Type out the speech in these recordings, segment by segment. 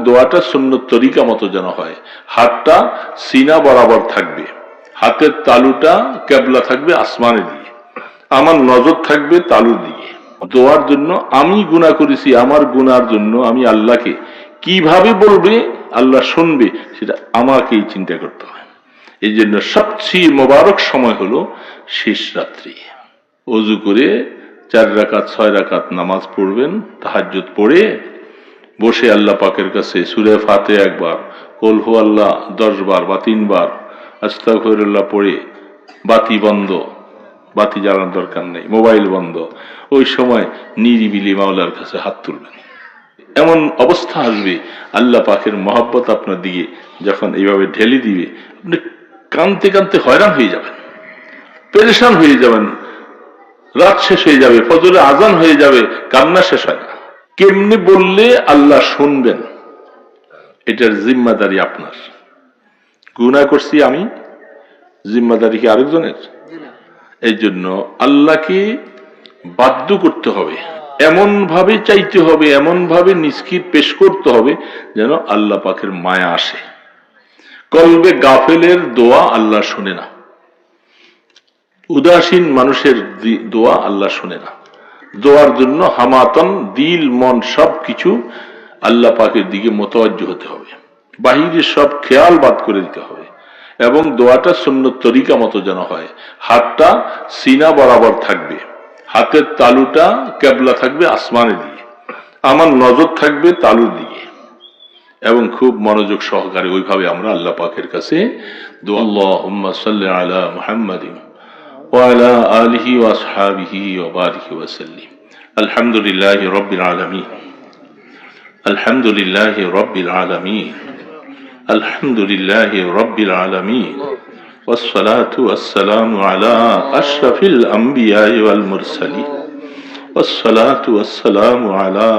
দোয়াটা সুন্নত তরিকা মতো যেন হয়। হাতটা সিনা বরাবর থাকবে, হাতের তালুটা কেবলা থাকবে আসমানের দিকে, আমার নজর থাকবে তালুর দিকে। দোয়ার জন্য আমি গুনাহ করেছি, আমার গুনার জন্য আমি আল্লাহকে কিভাবে বলবে, আল্লাহ শুনবে, সেটা আমাকেই চিন্তা করতে হয়। এই জন্য সবচেয়ে মোবারক সময় হলো শেষ রাত্রি। ওযু করে 4 রাকাত 6 রাকাত নামাজ পড়বেন, তাহাজ্জুদ পড়ে বসে আল্লাহ পাকের কাছে সূরা ফাতিহা একবার, কুল হুয়াল্লাহ 10 বার বা 3 বার, আস্তাগফিরুল্লাহ পড়ে বাতি বন্ধ, বাতি জ্বালানোর দরকার নেই, মোবাইল বন্ধ, ওই সময় নিরিবিলি মাওলার কাছে হাত তুলবেন। এমন অবস্থা আসবে আল্লাহ পাকের মহব্বত আপনার দিকে যখন এইভাবে ঢেলে দিবে, আপনি কানতে কানতে হয়রান হয়ে যাবেন, পেরেশান হয়ে যাবেন, রাত শেষ হয়ে যাবে, ফজরে আজান হয়ে যাবে, কান্না শেষ হয় না। কেমনে বললে আল্লাহ শুনবেন, এটার জিম্মাদারি আপনার। গুনাহ করছি আমি, জিম্মাদারি কি আরেকজনের? এই জন্য আল্লাহকে বাধ্য করতে হবে, এমন ভাবে চাইতে হবে, এমন ভাবে নিজকে পেশ করতে হবে যেন আল্লাহ পাকের মায়া আসে। কলবে গাফেলের দোয়া আল্লাহ শুনে না, উদাসীন মানুষের দোয়া আল্লাহ শুনে না। দোয়ার জন্য হামাতন দিল মন সবকিছু আল্লাহ পাকের দিকে মোতাওয়াজ্জহ হতে হবে, বাহিরের সব খেয়াল বাদ করে দিতে হবে, এবং দোয়াটা সুন্নত তরিকা মতো যেন হয়। হাতটা সিনা বরাবর থাকবে, হাতের তালুটা কেবলা থাকবে আসমানের দিকে, আমার নজর থাকবে তালুর দিকে, এবং খুব মনোযোগ সহকারে ওইভাবে আমরা আল্লাহ পাকের কাছে দোয়া। আল্লাহুম্মা সাল্লি আলা মুহাম্মাদিন ওয়া আলা আলিহি ওয়া আসহাবিহি ওয়া বারিক ওয়া সাল্লিম। আলহামদুলিল্লাহি রাব্বিল আলামিন, আলহামদুলিল্লাহি রাব্বিল আলামিন, আলহামদুলিল্লাহি রাব্বিল আলামিন, والصلاة والسلام على أشرف الأنبياء والمرسلين، والصلاة والسلام على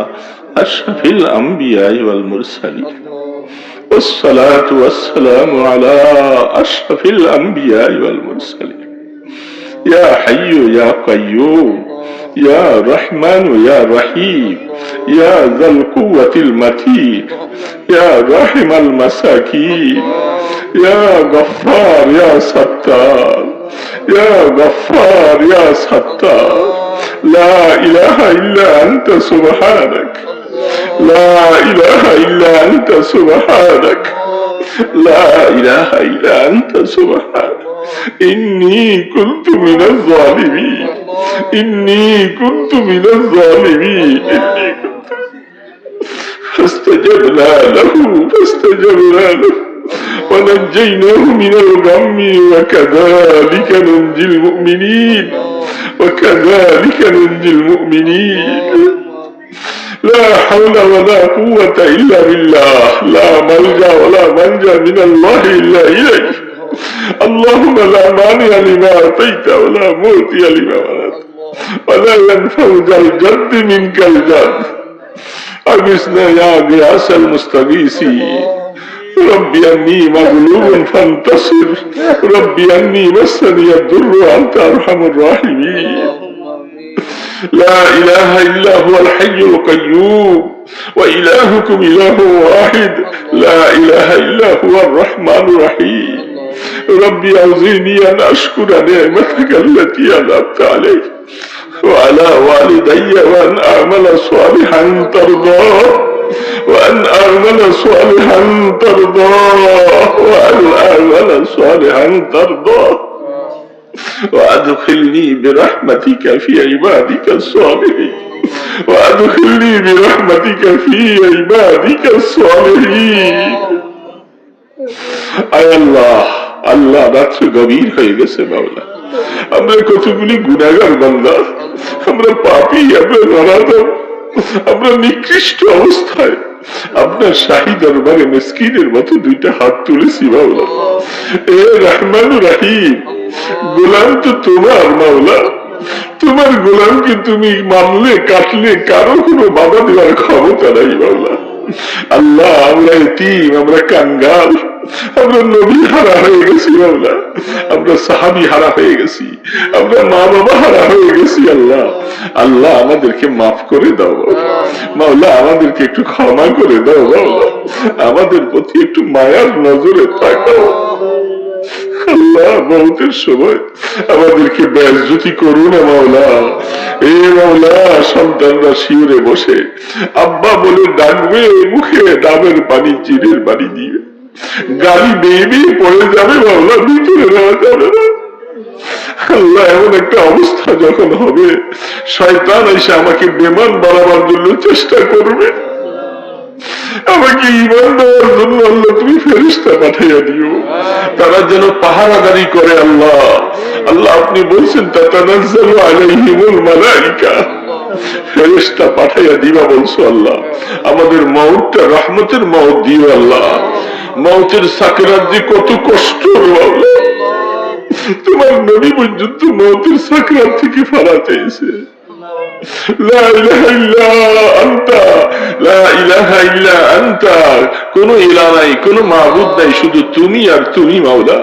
أشرف الأنبياء والمرسلين، والصلاة والسلام على أشرف الأنبياء والمرسلين. يا حي يا قيوم يا رحمن يا رحيم يا ذا القوة المتين يا راحم المساكين يا غفار يا ستار يا غفار يا ستار. لا إله إلا أنت سبحانك، لا إله إلا أنت سبحانك، لا إله إلا أنت سبحانك. إني كنت من الظالمين، إني كنت من الظالمين، إني كنت. فاستجبنا له فاستجبنا له ونجيناه من الغم وكذلك ننجي المؤمنين، وكذلك ننجي المؤمنين. لا حول ولا قوة إلا بالله، لا ملجأ ولا منجا من الله إلا إليه. اللهم لا مانع لما أعطيت ولا معطي لما منعت ولا ينفع ذا الجد منك الجد. أغثنا يا غياث المستغيثين. ربي أني مغلوب فانتصر، ربي أني مسني الضر وأنت أرحم الراحمين. لا إله إلا هو الحي القيوم وإلهكم إله واحد، لا إله إلا هو الرحمن الرحيم. ربي أوزعني أن أشكر نعمتك التي أنعمت علي وعلى والدي وأن أعمل صالحا ترضاه، وأن أعمل صالحا ترضاه، وأن أعمل صالحا ترضاه، وأدخلني برحمتك في عبادك الصالحين، وأدخلني برحمتك في عبادك الصالحين. আয় আল্লাহ, আল্লাহ রাত্র গভীর হয়ে গেছে মাওলা, আমরা কতগুলি গুনাহগার বান্দা, আমরা পাপী, আমরা নরাধম, আমরা নিকৃষ্ট অবস্থায় আপনার শাহী দরবারে মিসকিনের মতো দুইটা হাত তুলেছি মাওলা। এ রহমান রহিম, গোলাম তো তোমার মাওলা, তোমার গোলামকে তুমি মানলে কাটলে কারো কোনো বাধা দেওয়ার ক্ষমতা নাই মাওলা। আল্লাহ আমরা এতিম, আমরা কাঙ্গাল, আমরা নবী হারা হয়ে গেছি মাওলা, আমরা সাহাবী হারা হয়ে গেছি, আমরা মা বাবা হারা হয়ে গেছি। আল্লাহ আল্লাহ আমাদেরকে মাফ করে দাও মাওলা, আমাদেরকে একটু ক্ষমা করে দাও মাওলা, আমাদের প্রতি একটু মায়ার নজরে তাকাও আল্লাহ। মওতের সময় আমাদেরকে বেইজ্জতি করো না মাওলা। এ মাওলা, সন্তানরা শিউরে বসে আব্বা বলে ডাকবে, মুখে ডাবের পানি চিড়ের পানি দিবে, গাড়ি বেয়ে বেয়ে পড়ে যাবে মাওলা, ভিতরে নেওয়া যাবে না আল্লাহ। এমন একটা অবস্থা যখন হবে, শয়তান এসে আমাকে বেমান বাড়াবার জন্য চেষ্টা করবে, আমাকে ঈমান দেওয়ার জন্য আল্লাহ তুমি ফেরেশতা পাঠাইয়া দিও, তারা যেন পাহারাদারি করে। আল্লাহ আল্লাহ আপনি বলছেন তাতানাজ্জালু আলাইহিমুল মালাইকা, ফেরেশতা পাঠাইয়া দিবা বলছো আল্লাহ। আমাদের মওতটা রহমতের মওত দিও আল্লাহ। মওতের সাকরাত যে কত কষ্ট আল্লাহ, তোমার নবী পর্যন্ত মওতের সাকরাত থেকে ফারা চেয়েছে। লা ইলাহা ইল্লা আনতা, লা ইলাহা ইল্লা আনতা, কোনো ইলাহ নাই, কোনো মাবুদ নাই, শুধু তুমি আর তুমি মাওলা।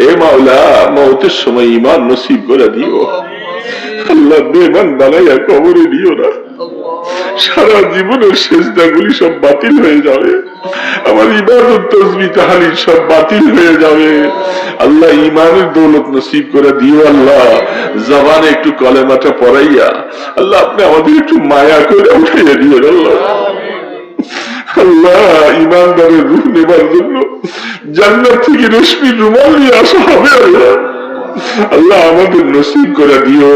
এ মাওলা, মওতের সময় ঈমান নসিব করে দিও আল্লাহ, বেঈমান বানাইয়া কবরে দিও না। সারা জীবনের সেজদাগুলি সব বাতিল হয়ে যাবে, আমার ইবাদত তাসবিহ তাহলিল সব বাতিল হয়ে যাবে। আল্লাহ ঈমানের দৌলত নসিব করে দিও আল্লাহ। জবানে একটু কলেমাটা পড়াইয়া আল্লাহ আপনি আমাদের একটু মায়া করে উঠাইয়া দিও আল্লাহ। আল্লাহ ঈমানদারের রূহ নেবার জন্য জান্নাত থেকে রেশমির রুমাল নিয়ে আসা হবে আল্লাহ। আল্লাহ আমাদের নসিব করে দিও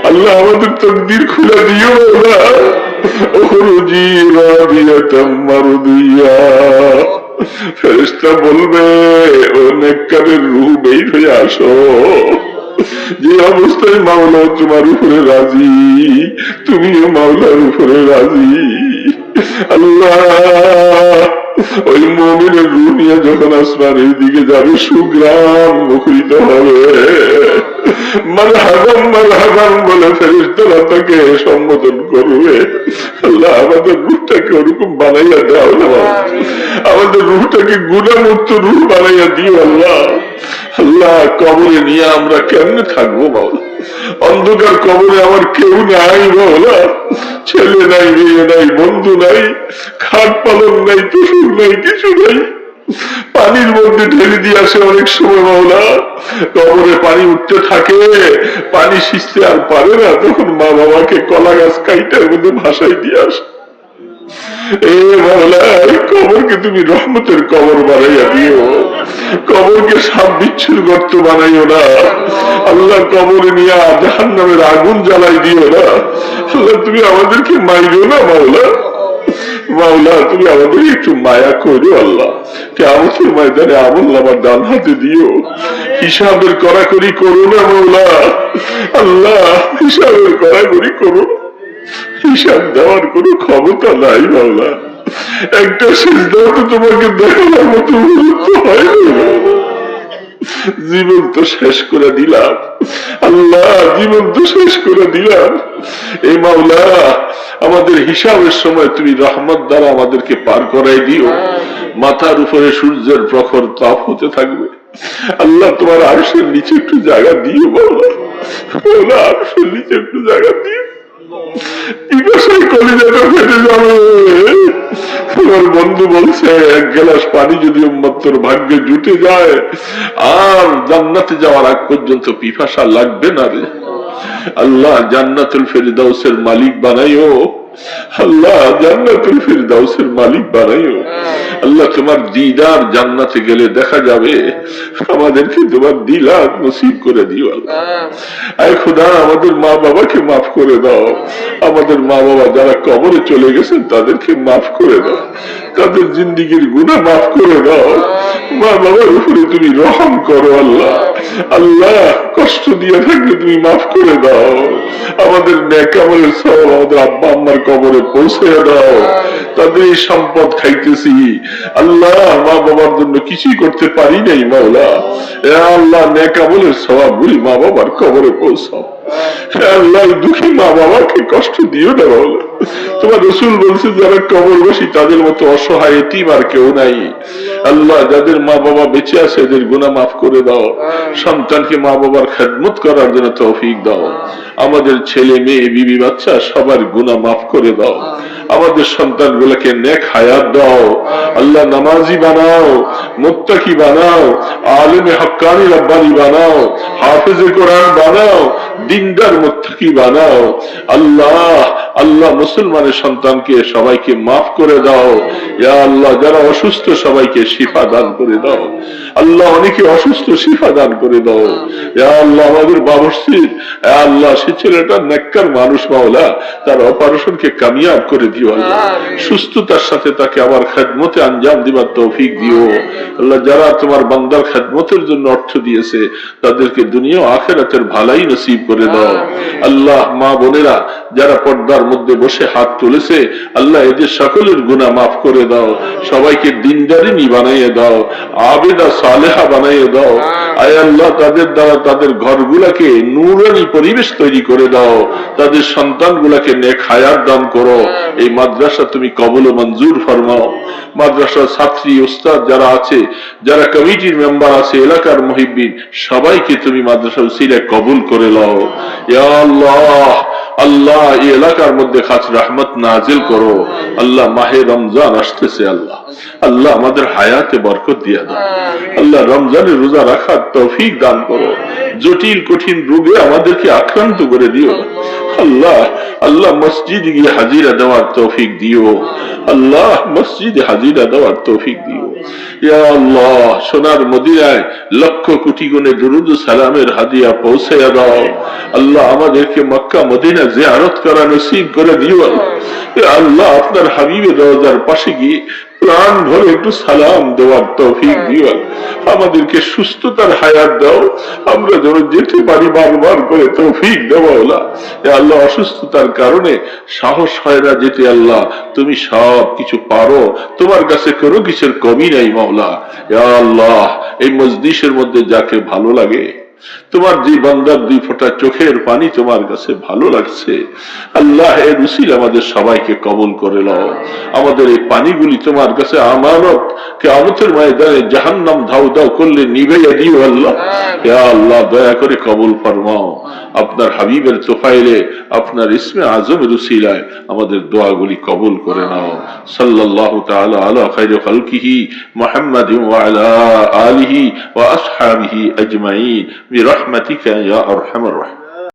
আল্লাহ, আমাদের তকদির খুলে দিও আল্লাহ। ওখরুজি রাদিয়াতাম মারদিয়া, ফেরেশতা বলবে ও নেককারের রূহ বের হয়ে আসো, যে অবস্থায় মাওলা তোমার উপরে রাজি, তুমিও মাওলার উপরে রাজি। আল্লাহ ওই মুমিনের রূহ নিয়ে যখন আসমানের দিকে যাবে, সুগ্রাম মুখরিত হবে, মারহাবান মারহাবান বলে ফেরেশতারা তাকে সম্বোধন করবে। আল্লাহ আমাদের রূহটাকে ওরকম বানাইয়া দাও না, আমাদের রূহটাকে গুনাহমুক্ত রূহ বানাইয়া দিও আল্লাহ। আল্লাহ কবরে নিয়ে আমরা কেমনে থাকবো মাওলা? অন্ধকার কবরে আমার কেউ নাই মাওলা, ছেলে নাই, মেয়ে নাই, বন্ধু নাই, খাট পালন নাই, পশুর নাই, কিছু নাই। পানির মধ্যে ঢেলে দিয়ে আসে অনেক সময় মাওলা, কবরে পানি উঠতে থাকে, পানি সিঁচতে আর পারে না, তখন মা বাবাকে কলা গাছ কাইটার মধ্যে ভাসাই দিয়ে আসে। এ মাওলা, এই কবরকে তুমি রহমতের কবর বানাইয়া দিও, কবরকে সাপ বিচ্ছুর গর্ত বানাইও না আল্লাহ। কবরে নিয়ে জাহান্নামের আগুন জ্বালাই দিও না আল্লাহ। তুমি আমাদেরকে মাইরো না মাওলা। মাওলা তুমি আমাদের একটু মায়া করো আল্লাহ। কিয়ামতের ময়দানে আমলনামা ডান হাতে দিও, হিসাবের কড়াকড়ি করো না মাওলা। আল্লাহ হিসাবের কড়াকড়ি করো, হিসাব দেওয়ার কোন ক্ষমতা নাই মাওলা। একটা সিজদাও তো তোমাকে দেখানোর মতো উপযুক্ত হয়নি। জীবন তো শেষ করে দিলাম আল্লাহ, জীবন তো শেষ করে দিলাম। এই মাওলা আমাদের হিসাবের সময় তুমি রহমত দ্বারা আমাদেরকে পার করাই দিও। মাথার উপরে সূর্যের প্রখর তাপ হতে থাকবে আল্লাহ, তোমার আরশের নিচে একটু জায়গা দিও মাওলা। মাওলা আরশের নিচে একটু জায়গা দিও, তোমার বন্ধু বলছে এক গ্লাস পানি যদি উম্মতের ভাগ্যে জুটে যায় আর জান্নাতে যাওয়ার আগ পর্যন্ত পিপাসা লাগবে না রে আল্লাহ। জান্নাতুল ফেরদাউসের মালিক বানাইও আল্লাহ, জান্নাতুল ফেরদাউসের মালিক বানাইও আল্লাহ। তোমার দিদার জান্নাতে গেলে দেখা যাবে, আমাদেরকে তোমার দিলাত নসিব করে দিও আল্লাহ। আয় খোদা আমাদের মা বাবাকে মাফ করে দাও, আমাদের মা বাবা যারা কবরে চলে গেছেন তাদেরকে মাফ করে দাও, তাদের জিন্দেগির গুনাহ মাফ করে দাও। মা বাবার উপরে তুমি রহম করো আল্লাহ। আল্লাহ কষ্ট দিয়ে থাকলে তুমি মাফ করে দাও, আমাদের নেক আমলের সওয়াব আমাদের আব্বা আম্মার কবরে পৌঁছে দাও। তাদের এই সম্পদ খাইতেছি আল্লাহ, মা বাবার জন্য কিছুই করতে পারি নাই মাওলা। আল্লাহ নেক আমলের সওয়াব গুলি মা বাবার কবরে পৌঁছাও আল্লাহ। দুঃখী মা বাবাকে কষ্ট দিও না মাওলা। তোমার রসুল বলছে যারা কবরবাসী তাদের মতো অসহায় এতিম আর কেউ নাই। আল্লাহ যাদের মা বাবা বেঁচে আছে এদের গুনাহ মাফ করে দাও, সন্তানকে মা বাবার খেদমত করার জন্য তৌফিক দাও। আমাদের ছেলে মেয়ে বিবি বাচ্চা সবার গুনাহ মাফ করে দাও। আমাদের সন্তানগুলোকে নেক হায়াত দাও। আল্লাহ নামাজি বানাও, মুত্তাকি বানাও, আলেমে হক্কানি রব্বানি বানাও, হাফেজে কোরআন বানাও, দিনদার মুত্তাকি বানাও। আল্লাহ আল্লাহ মুসলমানের সন্তানকে সবাইকে মাফ করে দাও। ইয়া আল্লাহ যারা অসুস্থ সবাইকে শিফা দান করে দাও। আল্লাহ অনেকে অসুস্থ শিফা দান করে দাও। ইয়া আল্লাহ আমাদের বাবরসির আল্লাহ সে ছেলেটা নেককার মানুষ মাওলা, তার অপারেশনকে কামিয়াব করে দিও আল্লাহ। সুস্থতার সাথে তাকে আবার খেদমতে আঞ্জাম দিবার তৌফিক দিও আল্লাহ। যারা তোমার বান্দার খেদমতের জন্য অর্থ দিয়েছে তাদেরকে দুনিয়া ও আখিরাতের ভালাই নসিব করে দাও আল্লাহ। মা বোনেরা যারা পর্দার মধ্যে বসে হাত তুলেছে আল্লাহ এদের সকলের গুনাহ মাফ করে দাও। সবাইকে দিনদারিনী বানাইয়ে দাও, আবেদা সালেহা বানাইয়ে দাও। আয় আল্লাহ তাদের দ্বারা তাদের ঘরগুলাকে নূরানি পরিবেশ তৈরি করে দাও। তাদের সন্তানগুলাকে নেক হায়াত দান করো। এই মাদ্রাসা তুমি কবুল ও মঞ্জুর ফরমাও। মাদ্রাসার ছাত্রী উস্তাদ যারা আছে, যারা কমিটির মেম্বার আছে, এলাকার মুহিব্বিন সবাইকে তুমি মাদ্রাসা উসিলায় কবুল করে নাও ইয়া আল্লাহ। আল্লাহ এই এলাকার মধ্যে খাস রহমত নাজিল করো আল্লাহ। মাহে রমজান আসতেছে আল্লাহ, আল্লাহ আমাদের হায়াতে বরকত দিয়ে দাও আল্লাহ। রমজানের রোজা রাখার তৌফিক দান করো। জটিল কঠিন রোগে আমাদেরকে আক্রান্ত করে দিও আল্লাহ। আল্লাহ মসজিদে গিয়ে হাজিরা দেওয়ার তৌফিক দিও আল্লাহ, মসজিদে হাজিরা দেওয়ার তৌফিক দিও ইয়া আল্লাহ। সোনার মদিনায় লক্ষ কোটি গুণে দুরুদ ও সালামের হাদিয়া পৌঁছায়া দাও আল্লাহ। আমাদেরকে মক্কা মদিনা জিয়ারত করা নসিব করে দিও আল্লাহ। আপনার হাবিবের রওজার পাশে গিয়ে প্রাণ ভরে একটু সালাম দেওয়ার তৌফিক দিও। আমাদেরকে সুস্থতার হায়াত দাও, আমরা যেন যেতে পারি বারবার করে তৌফিক দেও আল্লাহ। অসুস্থতার কারণে সাহস হয় না যেতে আল্লাহ, তুমি সব কিছু পারো, তোমার কাছে কোনো কিছুর কমি নাই মাওলা। ইয়া আল্লাহ এই মজলিসের মধ্যে যাকে ভালো লাগে, তোমার যে বান্দার দুই ফোঁটা চোখের পানি তোমার কাছে ভালো লাগছে আল্লাহ, এর উসিলা আমাদের সবাইকে কবুল করে নাও। আমাদের এই পানিগুলি তোমার কাছে আমানত, কিয়ামতের ময়দানে জাহান্নাম ধাউ ধাউ করলে নিভাইয়া দিও আল্লাহ। ইয়া আল্লাহ দয়া করে কবুল ফরমাও। আপনার হাবিবের তোফাইলে আপনার ইসমে আজমের উসিলায় আমাদের দোয়াগুলি কবুল করে নাও। সাল্লাল্লাহু তাআলা আলা খায়রি খালকিহি মুহাম্মাদিন ওয়া আলা আলিহি ওয়া আসহাবিহি আজমাইন برحمتك يا أرحم الراحمين।